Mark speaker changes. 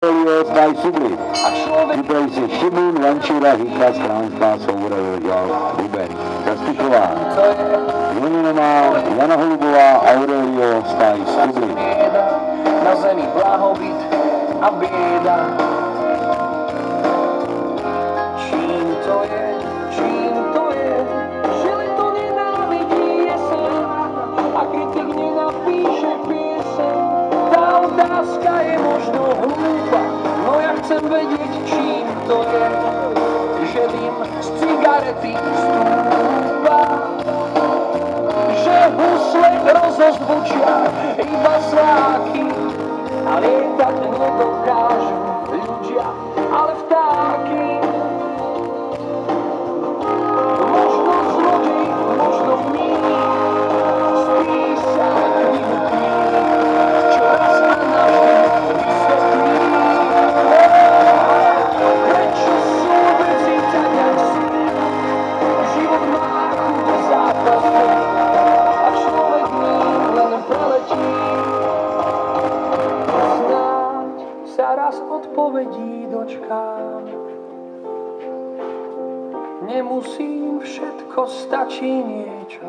Speaker 1: Daj Subli. Připraví se Šimon, Vančura, Hýka, Skránská, Svoboda, Jožal, Ruben, Zastiková. Joninová, Jana Holubová, Aurelio, Staj Subli.
Speaker 2: Na zemi blahobyt a bieda. Čím to je, že leto nenávidí jeseň a kritik nenapíše pieseň. Tá otázka je možno hlúpa, no ja chcem vedieť, čím to je, že dym z cigarety stúpa, že husle rozozvučia iba sláky a lietať nedokážu ľudia, ale vtáky. Možno zlodej, možno mník, spísať vynutý, čo raz a navždy vysvetlí. Prečo sú veci tak, jak sú? Život má chuť zápasu a človek ním len preletí. Snáď sa raz odpovedí dočkám. Nemusím všetko, stačí niečo.